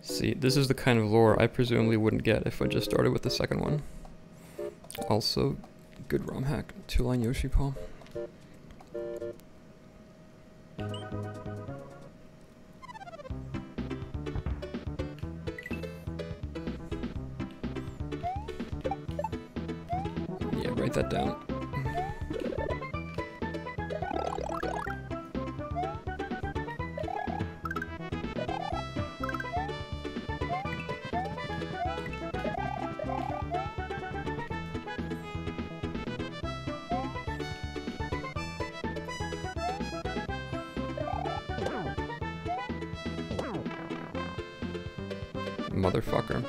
See, this is the kind of lore I presumably wouldn't get if I just started with the second one. Also, good ROM hack, 2-line Yoshi Paw. Yeah, write that down. Motherfucker.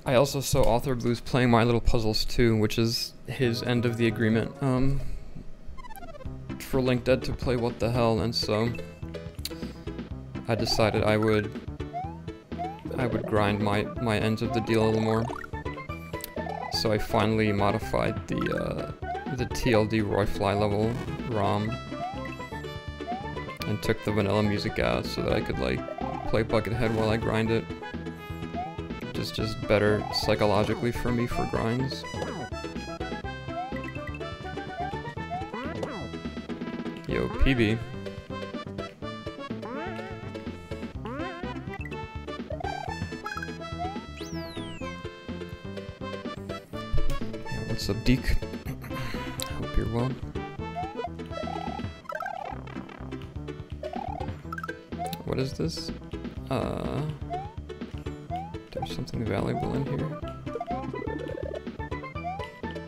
I also saw Author Blues playing My Little Puzzles 2, which is his end of the agreement for Link Dead to play What the Hell, and so I decided I would grind my ends of the deal a little more. So I finally modified the TLD Royfly level ROM and took the vanilla music out so that I could like play Buckethead while I grind it. Just better psychologically for me for grinds. Yo, PB. Yeah, what's up, Deke? Hope you're well. What is this? There's something valuable in here.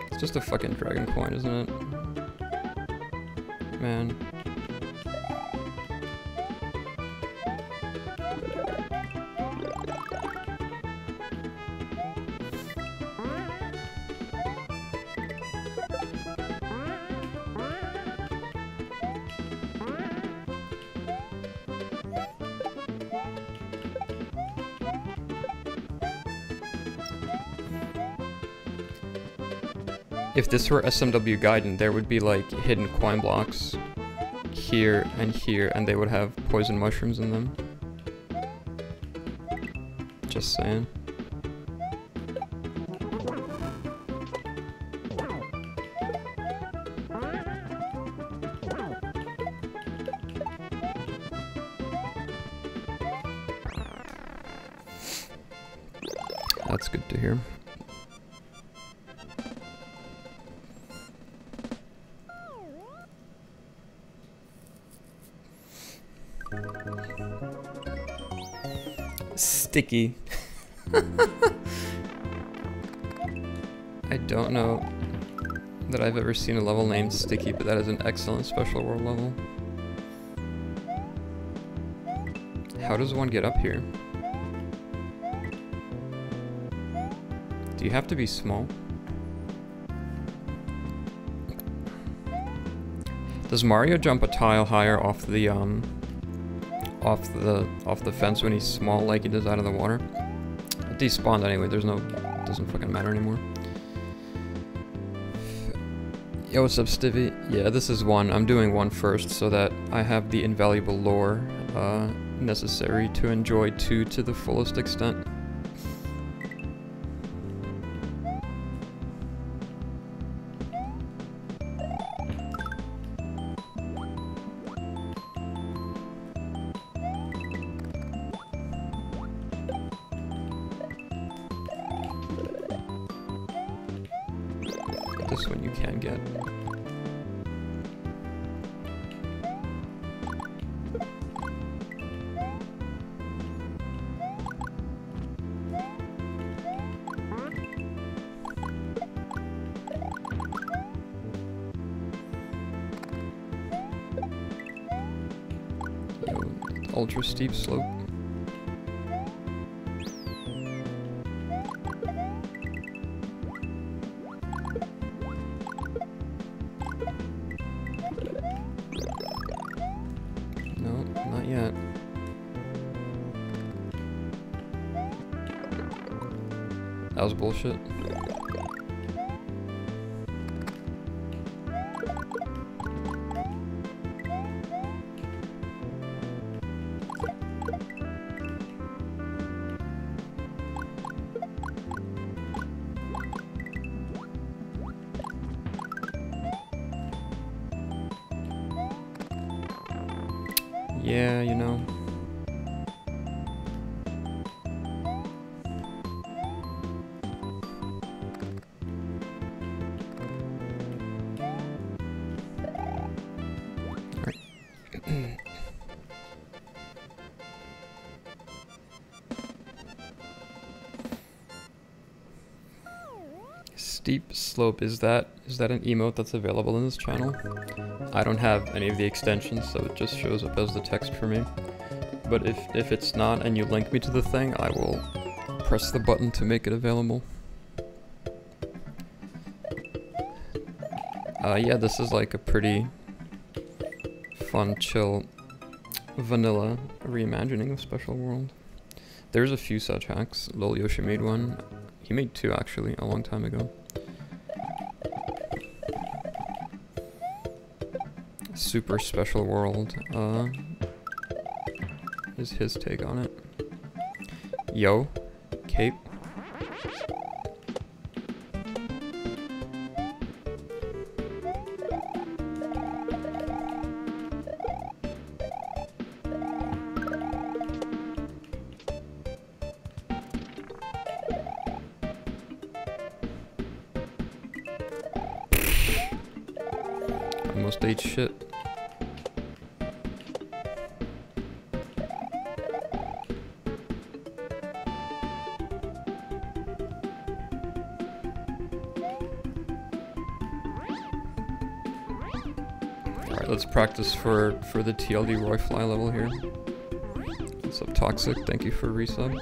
It's just a fucking dragon coin, isn't it? Man. If this were SMW Gaiden, there would be like hidden coin blocks here, and they would have poison mushrooms in them. Just saying. That's good to hear. Sticky. I don't know that I've ever seen a level named Sticky, but that is an excellent special world level. How does one get up here? Do you have to be small? Does Mario jump a tile higher off the fence when he's small like he does out of the water? It despawned anyway, doesn't fucking matter anymore. Yo, what's up, Stivy? Yeah, this is one. I'm doing one first so that I have the invaluable lore necessary to enjoy 2 to the fullest extent. This one you can get. Yo, ultra steep slope. No, not yet. That was bullshit. Yeah, you know. Steep slope, is that an emote that's available in this channel? I don't have any of the extensions, so it just shows up as the text for me. But if it's not and you link me to the thing, I will press the button to make it available. Yeah, this is like a pretty fun, chill, vanilla reimagining of Special World. There's a few such hacks. Lil Yoshi made one. He made two, actually, a long time ago. Super Special World is his take on it. Yo, Cape. Almost ate shit. Alright, let's practice for the TLD Roy Fly level here. What's up, Toxic? Thank you for resub.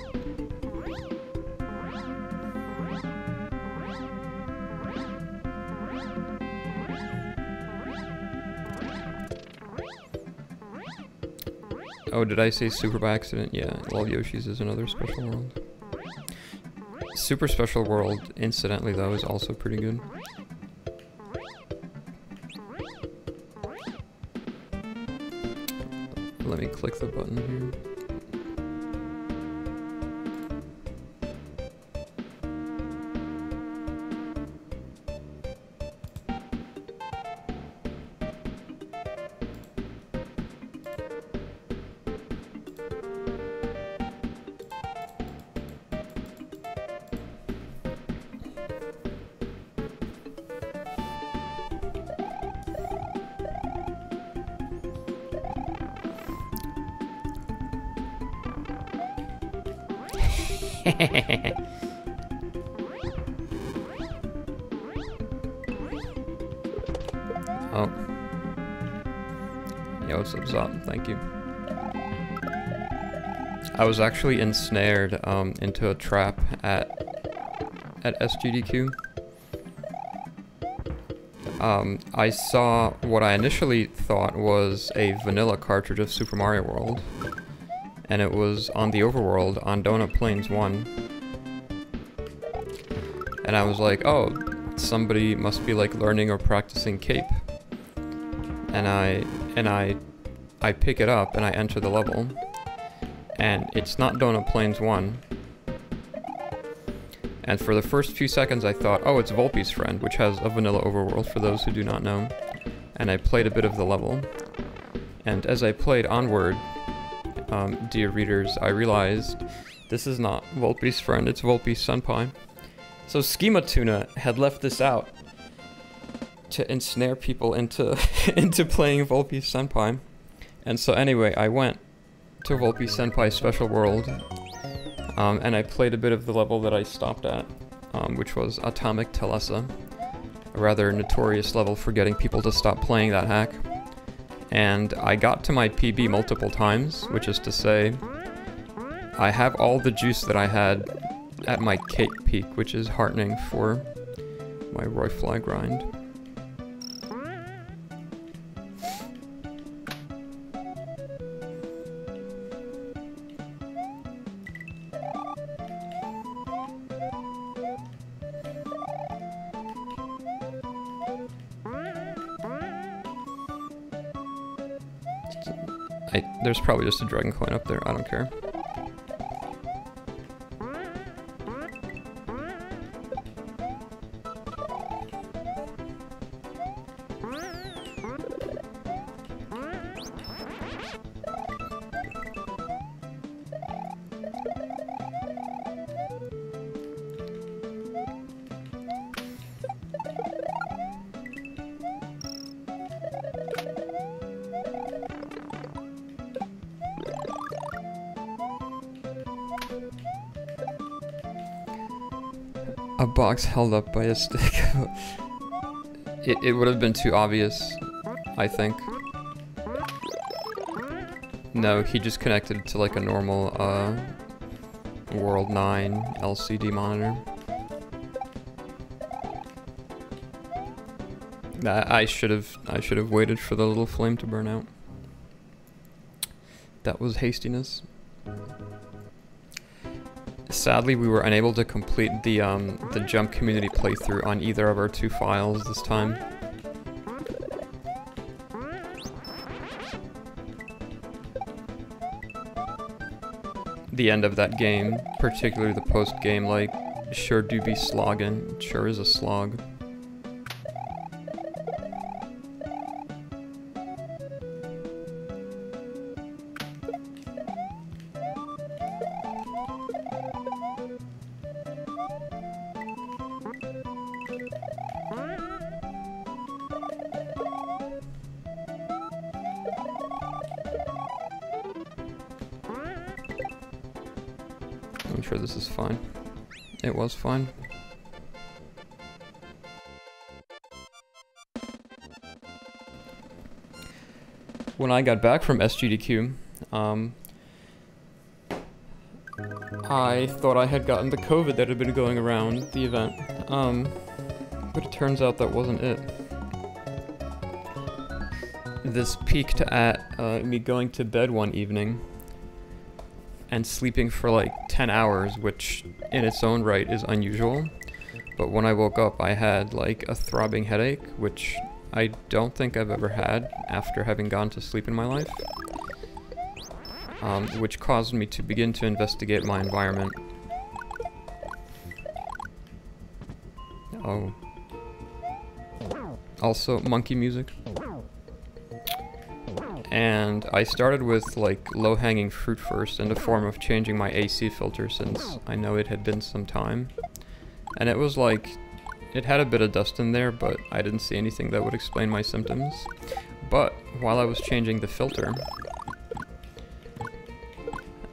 Oh, did I say super by accident? Yeah, Lol Yoshi's is another Special World. Super Special World, incidentally though, is also pretty good. Let me click the button here. Oh. Yo, what's up, Zot? Thank you. I was actually ensnared into a trap at SGDQ. I saw what I initially thought was a vanilla cartridge of Super Mario World, and it was on the overworld on Donut Plains 1. And I was like, oh, somebody must be like learning or practicing Cape. And I pick it up and I enter the level, and it's not Donut Plains 1. And for the first few seconds I thought, oh, it's Volpe's friend, which has a vanilla overworld for those who do not know. And I played a bit of the level. And as I played onward, dear readers, I realized this is not Volpe's friend, it's Volpe's senpai. So Schema Tuna had left this out to ensnare people into into playing Volpe's senpai. And so anyway, I went to Volpe's senpai's Special World, and I played a bit of the level that I stopped at, which was Atomic Telesa, a rather notorious level for getting people to stop playing that hack. And I got to my PB multiple times, which is to say, I have all the juice that I had at my Cape peak, which is heartening for my Roy Fly grind. There's probably just a dragon coin up there, I don't care. A box held up by a stick. It would have been too obvious, I think. No, he just connected it to like a normal World 9 LCD monitor. I should have waited for the little flame to burn out. That was hastiness. Sadly, we were unable to complete the jump community playthrough on either of our two files this time. The end of that game, particularly the post-game, like, sure do be slogging. It sure is a slog. I'm sure this is fine. It was fine. When I got back from SGDQ, I thought I had gotten the COVID that had been going around the event, but it turns out that wasn't it. This peaked at me going to bed one evening and sleeping for like 10 hours, which in its own right is unusual. But when I woke up, I had like a throbbing headache, which I don't think I've ever had after having gone to sleep in my life. Which caused me to begin to investigate my environment. Oh. Also, monkey music. And I started with like low-hanging fruit first in the form of changing my AC filter, since I know it had been some time. And it was like, it had a bit of dust in there, but I didn't see anything that would explain my symptoms. But while I was changing the filter,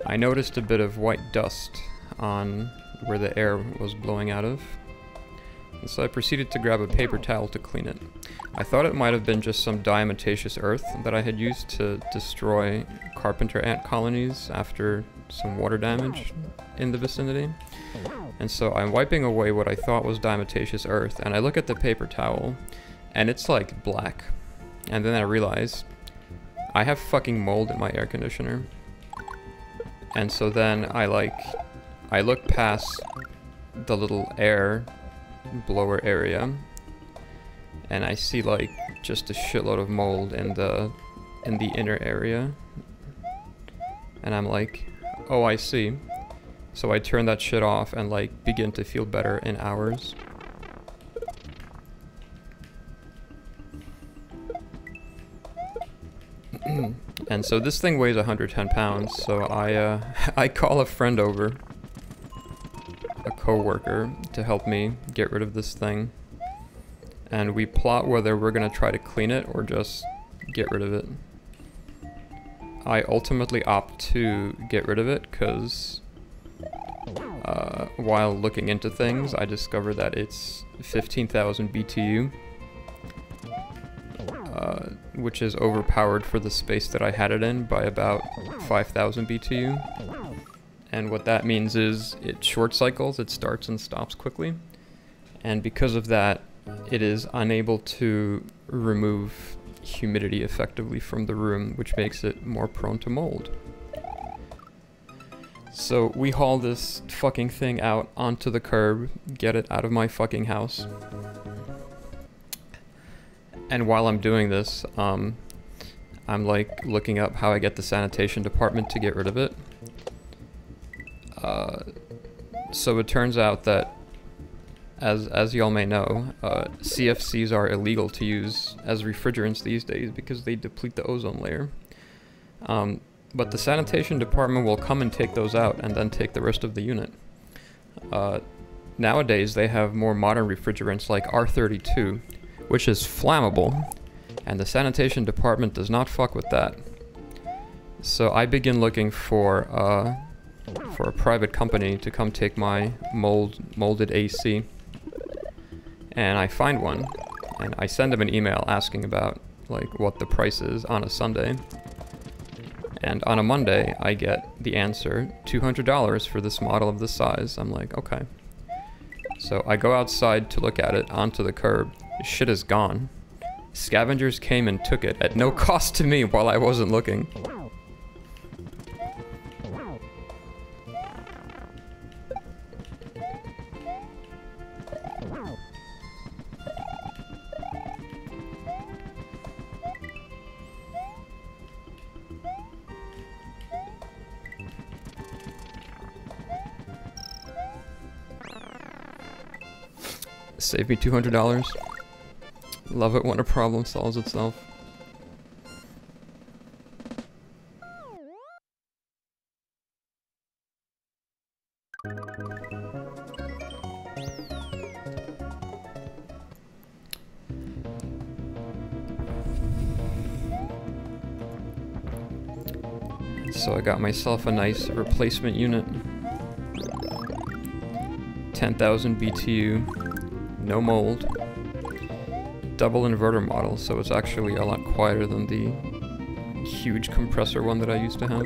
I noticed a bit of white dust on where the air was blowing out of. And so I proceeded to grab a paper towel to clean it. I thought it might have been just some diatomaceous earth that I had used to destroy carpenter ant colonies after some water damage in the vicinity. And so I'm wiping away what I thought was diatomaceous earth, and I look at the paper towel, and it's like black. And then I realize I have fucking mold in my air conditioner. And so then I look past the little air blower area, and I see like just a shitload of mold in the inner area, and I'm like, oh, I see. So I turn that shit off and like begin to feel better in hours. And so this thing weighs 110 pounds, so I call a friend over, a co-worker, to help me get rid of this thing. And we plot whether we're gonna try to clean it or just get rid of it. I ultimately opt to get rid of it because while looking into things, I discovered that it's 15,000 BTU, which is overpowered for the space that I had it in by about 5,000 BTU. And what that means is it short cycles, it starts and stops quickly. And because of that, it is unable to remove humidity effectively from the room, which makes it more prone to mold. So we haul this fucking thing out onto the curb, get it out of my fucking house. And while I'm doing this, I'm like looking up how I get the sanitation department to get rid of it. So it turns out that, as y'all may know, CFCs are illegal to use as refrigerants these days because they deplete the ozone layer. But the sanitation department will come and take those out and then take the rest of the unit. Nowadays they have more modern refrigerants like R32, which is flammable, and the sanitation department does not fuck with that. So I begin looking for a private company to come take my molded AC, and I find one, and I send them an email asking about like what the price is on a Sunday, and on a Monday I get the answer, $200 for this model of this size. I'm like, okay. So I go outside to look at it onto the curb. Shit is gone. Scavengers came and took it at no cost to me while I wasn't looking. Save me $200. Love it when a problem solves itself. So I got myself a nice replacement unit. 10,000 BTU. No mold, double inverter model, so it's actually a lot quieter than the huge compressor one that I used to have.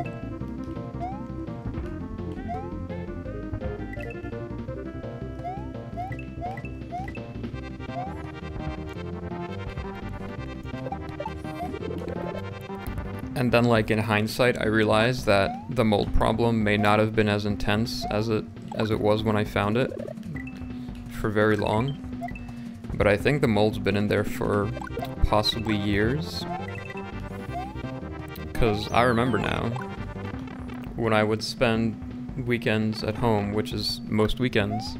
And then, like, in hindsight, I realized that the mold problem may not have been as intense as it was when I found it for very long. But I think the mold's been in there for possibly years. Because I remember now, when I would spend weekends at home, which is most weekends,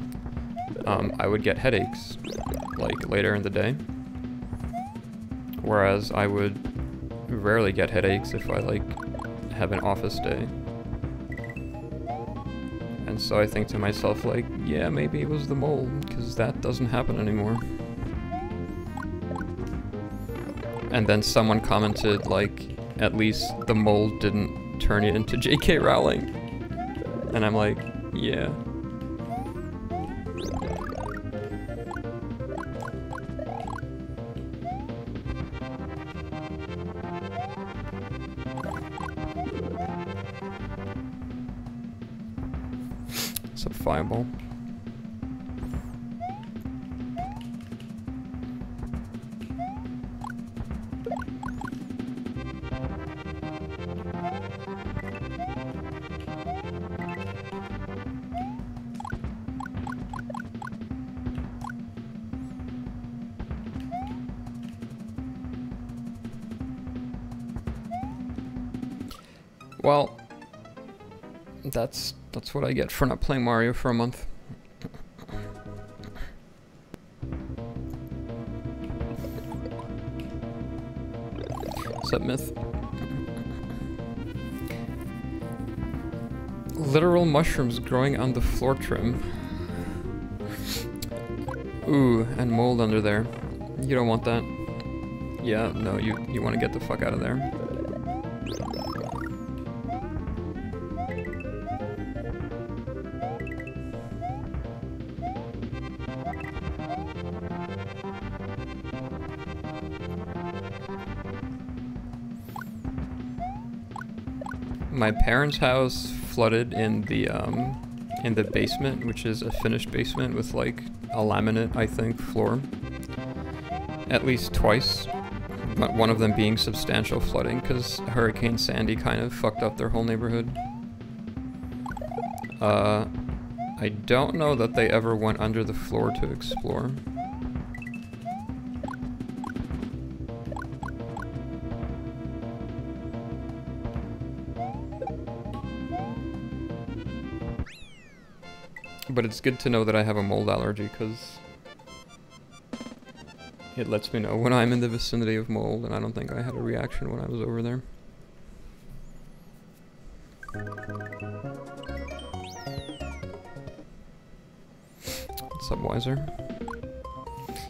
I would get headaches, like, later in the day. Whereas I would rarely get headaches if I, like, have an office day. And so I think to myself, like, yeah, maybe it was the mold, because that doesn't happen anymore. And then someone commented, like, at least the mold didn't turn it into J.K. Rowling. And I'm like, yeah. It's a fireball. Well, that's what I get for not playing Mario for a month. What's up, Myth? Literal mushrooms growing on the floor trim. Ooh, and mold under there. You don't want that. Yeah, no, you want to get the fuck out of there. My parents' house flooded in the basement, which is a finished basement with like a laminate, I think, floor. At least twice. But one of them being substantial flooding because Hurricane Sandy kind of fucked up their whole neighborhood. I don't know that they ever went under the floor to explore. But it's good to know that I have a mold allergy, because it lets me know when I'm in the vicinity of mold, and I don't think I had a reaction when I was over there. What's up, Wiser?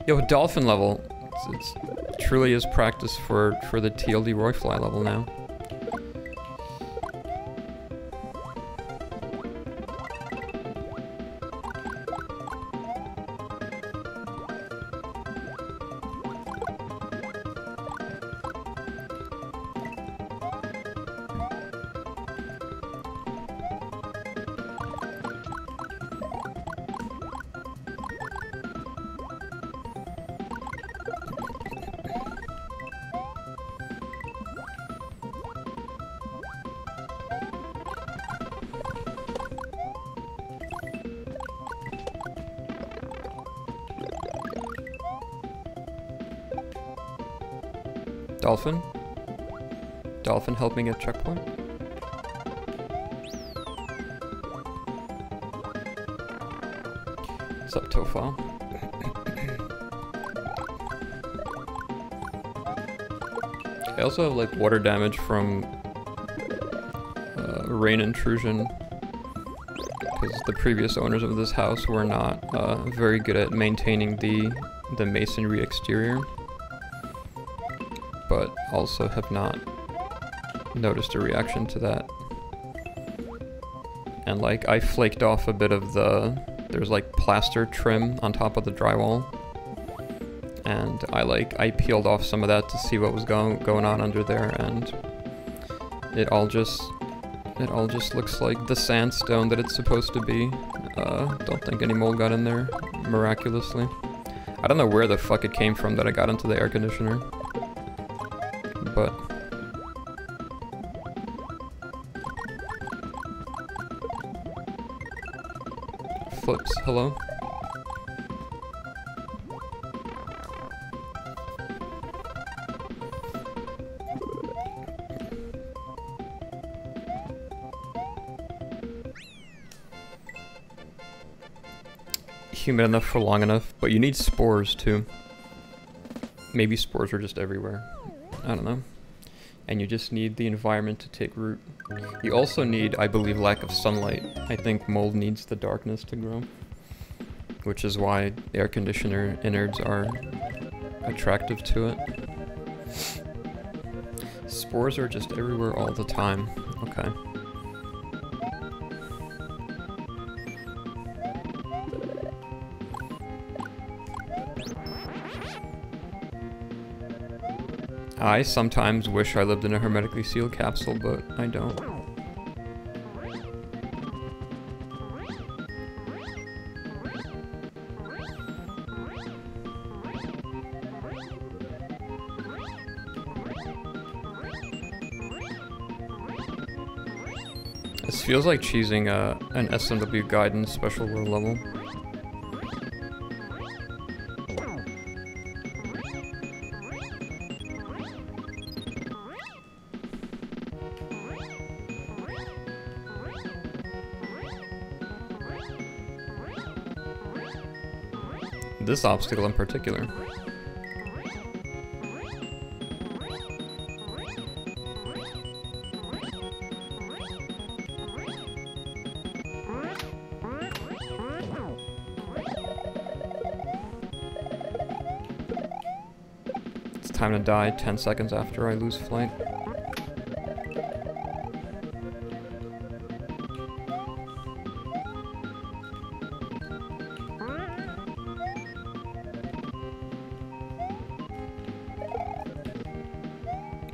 Yo, dolphin level. It's truly is practice for the TLD Royfly level now. Dolphin? Dolphin, help me get checkpoint. What's up, Tofal? I also have like water damage from rain intrusion, because the previous owners of this house were not very good at maintaining the masonry exterior, but also have not noticed a reaction to that. And like I flaked off a bit of there's like plaster trim on top of the drywall, and I peeled off some of that to see what was going on under there, and it all just looks like the sandstone that it's supposed to be. Don't think any mold got in there miraculously. I don't know where the fuck it came from that I got into the air conditioner, but Flips, hello. Humid enough for long enough, but you need spores too. Maybe spores are just everywhere. I don't know. And you just need the environment to take root. You also need, I believe, lack of sunlight. I think mold needs the darkness to grow, which is why air conditioner innards are attractive to it. Spores are just everywhere all the time. Okay. I sometimes wish I lived in a hermetically sealed capsule, but I don't. This feels like cheesing an SMW guidance special world level. This obstacle in particular. It's time to die 10 seconds after I lose flight.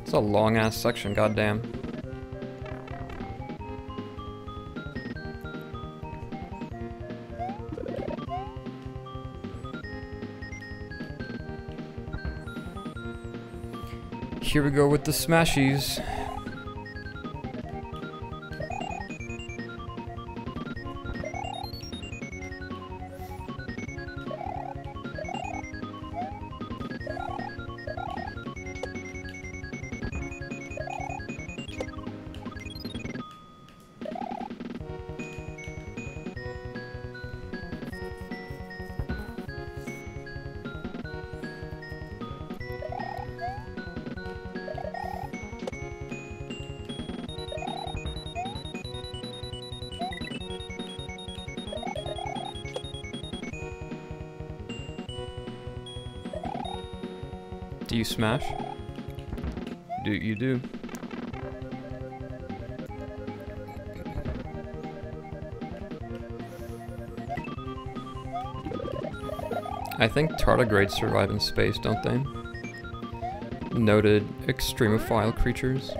It's a long ass section, goddamn. Here we go with the smashies. Do you smash? You do. I think tardigrades survive in space, don't they? Noted extremophile creatures.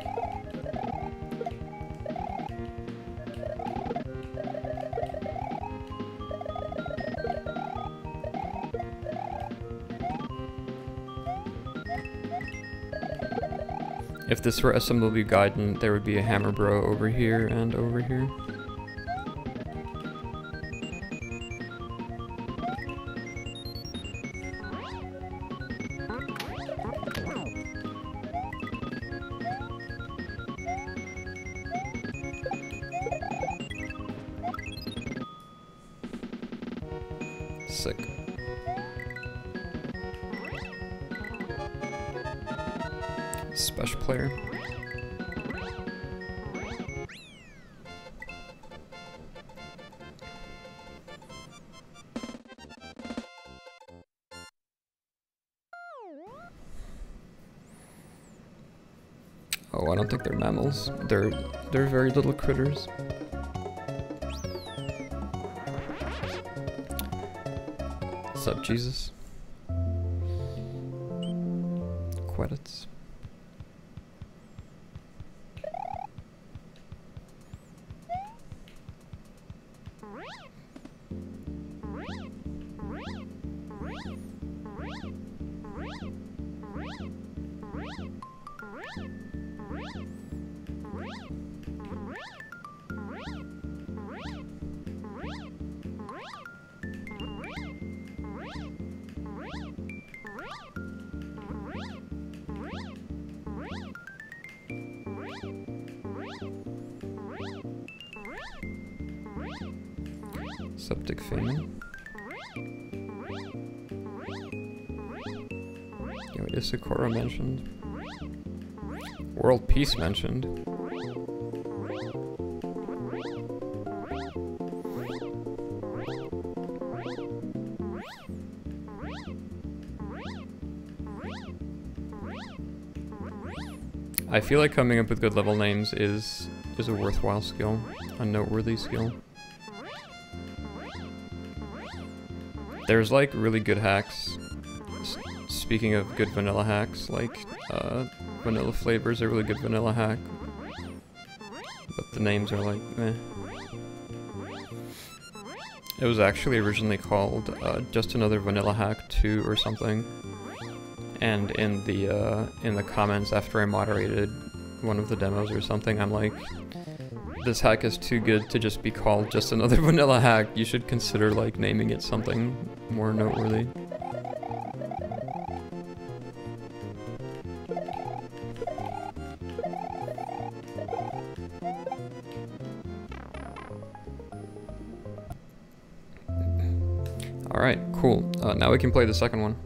If this were SMW Gaiden, there would be a Hammer Bro over here and over here. Sick. Spesh player. Oh, I don't think they're mammals. They're very little critters. What's up, Jesus? Credits. Septic famine. Yo, Isakura mentioned. World peace mentioned. I feel like coming up with good level names is a worthwhile skill, a noteworthy skill. There's like really good hacks. Speaking of good vanilla hacks, like vanilla flavors are really good vanilla hack, but the names are like meh. It was actually originally called Just Another Vanilla Hack 2 or something, and in the comments after I moderated one of the demos or something, I'm like, this hack is too good to just be called Just Another Vanilla Hack. You should consider like naming it something more noteworthy. Alright, cool. Now we can play the second one.